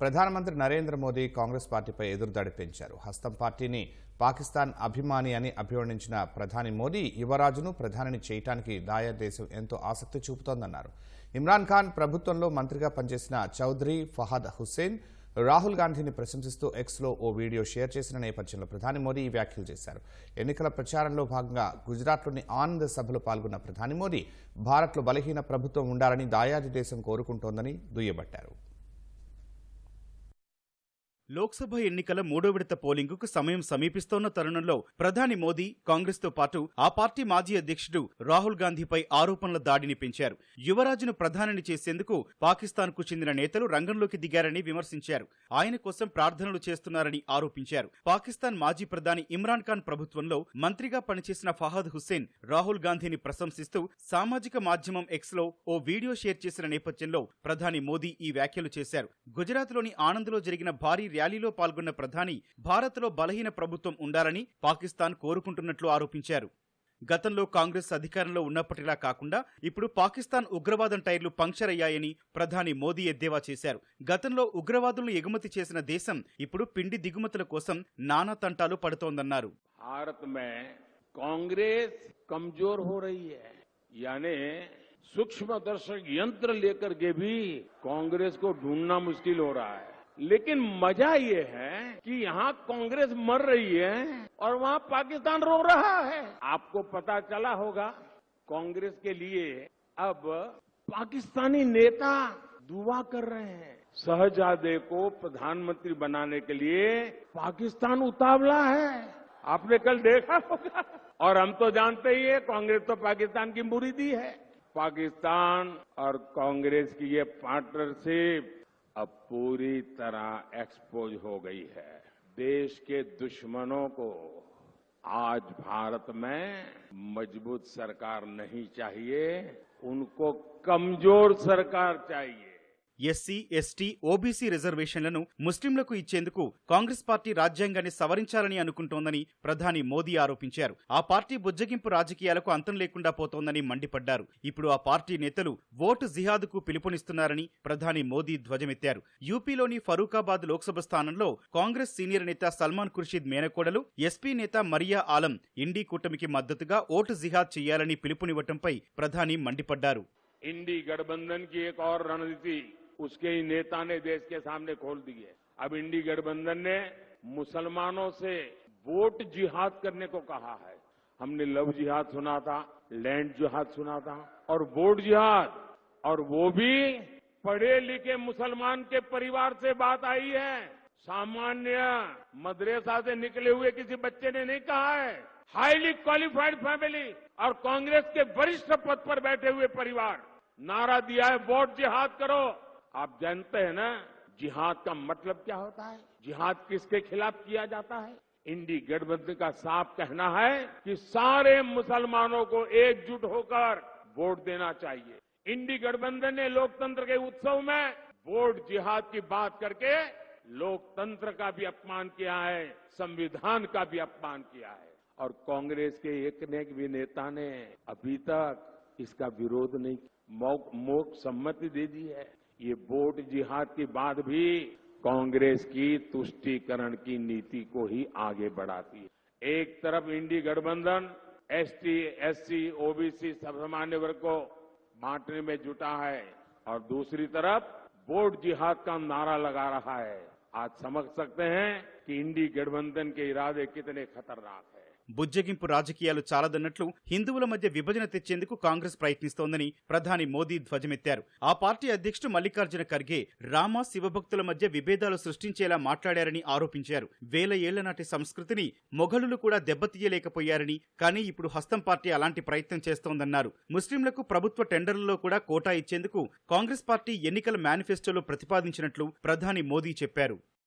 ప్రధానమంత్రి నరేంద్ర మోదీ కాంగ్రెస్ పార్టీపై ఎదురుదాడి పెంచారు. హస్తం పార్టీని పాకిస్తాన్ అభిమాని అని అభివర్ణించిన ప్రధాని మోదీ యువరాజును ప్రధానిని చేయటానికి దాయా దేశం ఎంతో ఆసక్తి చూపుతోందన్నారు. ఇమ్రాన్ ఖాన్ ప్రభుత్వంలో మంత్రిగా పనిచేసిన చౌదరి ఫహద్ హుస్సేన్ రాహుల్ గాంధీని ప్రశంసిస్తూ ఎక్స్లో ఓ వీడియో షేర్ చేసిన నేపథ్యంలో ప్రధాని మోదీ ఈ వ్యాఖ్యలు చేశారు. ఎన్నికల ప్రచారంలో భాగంగా గుజరాత్లోని ఆనంద్ సభలో పాల్గొన్న ప్రధాని మోదీ భారత్లో బలహీన ప్రభుత్వం ఉండాలని దాయాది దేశం కోరుకుంటోందని దుయ్యబట్టారు. లోక్సభ ఎన్నికల మూడో విడత పోలింగుకు సమయం సమీపిస్తోన్న తరుణంలో ప్రధాని మోదీ కాంగ్రెస్ తో పాటు ఆ పార్టీ మాజీ అధ్యక్షుడు రాహుల్ గాంధీపై ఆరోపణల దాడిని పెంచారు. యువరాజును ప్రధానిని చేసేందుకు పాకిస్తాన్ కు చెందిన నేతలు రంగంలోకి దిగారని విమర్శించారు. ఆయన కోసం ప్రార్థనలు చేస్తున్నారని ఆరోపించారు. పాకిస్తాన్ మాజీ ప్రధాని ఇమ్రాన్ ఖాన్ ప్రభుత్వంలో మంత్రిగా పనిచేసిన ఫహద్ హుస్సేన్ రాహుల్ గాంధీని ప్రశంసిస్తూ సామాజిక మాధ్యమం ఎక్స్ లో ఓ వీడియో షేర్ చేసిన నేపథ్యంలో ప్రధాని మోదీ ఈ వ్యాఖ్యలు చేశారు. గుజరాత్లోని ఆనంద్లో జరిగిన భారీ ర్యాలీలో పాల్గొన్న ప్రధాని భారత్లో బలహీన ప్రభుత్వం ఉండాలని పాకిస్తాన్ కోరుకుంటున్నట్లు ఆరోపించారు. గతంలో కాంగ్రెస్ అధికారంలో ఉన్నప్పటిలా కాకుండా ఇప్పుడు పాకిస్తాన్ ఉగ్రవాదం టైర్లు పంక్చర్ అయ్యాయని ప్రధాని మోదీ ఎద్దేవా చేశారు. గతంలో ఉగ్రవాదులను ఎగుమతి చేసిన దేశం ఇప్పుడు పిండి దిగుమతుల కోసం నానా తంటాలు పడుతోందన్నారు. భారత్ మే కాంగ్రెస్ కమజోర్ హో రహీ హై, యానీ सूक्ष्मदर्शक यंत्र लेकर के भी कांग्रेस को ढूंढना मुश्किल हो रहा है. लेकिन मजा ये है कि यहाँ कांग्रेस मर रही है और वहाँ पाकिस्तान रो रहा है. आपको पता चला होगा कांग्रेस के लिए अब पाकिस्तानी नेता दुआ कर रहे हैं. शहजादे को प्रधानमंत्री बनाने के लिए पाकिस्तान उतावला है. आपने कल देखा होगा. और हम तो जानते ही है कांग्रेस तो पाकिस्तान की मुरीदी है. पाकिस्तान और कांग्रेस की ये पार्टनरशिप अब पूरी तरह एक्सपोज हो गई है. देश के दुश्मनों को आज भारत में मजबूत सरकार नहीं चाहिए, उनको कमजोर सरकार चाहिए. ఎస్సీ, ఎస్టీ, ఓబీసీ రిజర్వేషన్లను ముస్లింలకు ఇచ్చేందుకు కాంగ్రెస్ పార్టీ రాజ్యాంగాన్ని సవరించాలని అనుకుంటోందని ప్రధాని మోదీ ఆరోపించారు. ఆ పార్టీ బుజ్జగింపు రాజకీయాలకు అంతం లేకుండా పోతోందని మండిపడ్డారు. ఇప్పుడు ఆ పార్టీ నేతలు ఓటు జిహాద్కు పిలుపునిస్తున్నారని ప్రధాని మోదీ ధ్వజమెత్తారు. యూపీలోని ఫరూకాబాద్ లోక్సభ స్థానంలో కాంగ్రెస్ సీనియర్ నేత సల్మాన్ ఖుర్షీద్ మేనకోడలు ఎస్పీ నేత మరియా ఆలం ఇండీ కూటమికి మద్దతుగా ఓటు జిహాద్ చేయాలని పిలుపునివ్వటంపై ప్రధాని మండిపడ్డారు. इंडी गठबंधन की एक और रणनीति उसके ही नेता ने देश के सामने खोल दी है. अब इंडी गठबंधन ने मुसलमानों से वोट जिहाद करने को कहा है. हमने लव जिहाद सुना था, लैंड जिहाद सुना था और वोट जिहाद, और वो भी पढ़े लिखे मुसलमान के परिवार से बात आई है. सामान्य मदरसा से निकले हुए किसी बच्चे ने नहीं कहा है. हाईली क्वालिफाइड फैमिली और कांग्रेस के वरिष्ठ पद पर बैठे हुए परिवार नारा दिया है वोट जिहाद करो. आप जानते हैं ना जिहाद का मतलब क्या होता है, जिहाद किसके खिलाफ किया जाता है. इंडी गठबंधन का साफ कहना है कि सारे मुसलमानों को एकजुट होकर वोट देना चाहिए. इंडी गठबंधन ने लोकतंत्र के उत्सव में वोट जिहाद की बात करके लोकतंत्र का भी अपमान किया है, संविधान का भी अपमान किया है. और कांग्रेस के एक ने भी नेता ने अभी तक इसका विरोध नहीं, मौक सम्मति दे दी है. ये वोट जिहाद की बात भी कांग्रेस की तुष्टीकरण की नीति को ही आगे बढ़ाती है. एक तरफ इंडी गठबंधन एसटी, एससी, ओबीसी सब सामान्य वर्ग को बांटने में जुटा है और दूसरी तरफ वोट जिहाद का नारा लगा रहा है. आज समझ सकते हैं कि इंडी गठबंधन के इरादे कितने खतरनाक है. బుజ్జగింపు రాజకీయాలు చాలదన్నట్లు హిందువుల మధ్య విభజన తెచ్చేందుకు కాంగ్రెస్ ప్రయత్నిస్తోందని ప్రధాని మోదీ ధ్వజమెత్తారు. ఆ పార్టీ అధ్యక్షుడు మల్లికార్జున ఖర్గే రామ, శివభక్తుల మధ్య విభేదాలు సృష్టించేలా మాట్లాడారని ఆరోపించారు. వేల ఏళ్ల నాటి సంస్కృతిని మొఘలులు కూడా దెబ్బతీయలేకపోయారని, కానీ ఇప్పుడు హస్తం పార్టీ అలాంటి ప్రయత్నం చేస్తోందన్నారు. ముస్లింలకు ప్రభుత్వ టెండర్లలో కూడా కోటా ఇచ్చేందుకు కాంగ్రెస్ పార్టీ ఎన్నికల మేనిఫెస్టోలో ప్రతిపాదించినట్లు ప్రధాని మోదీ చెప్పారు.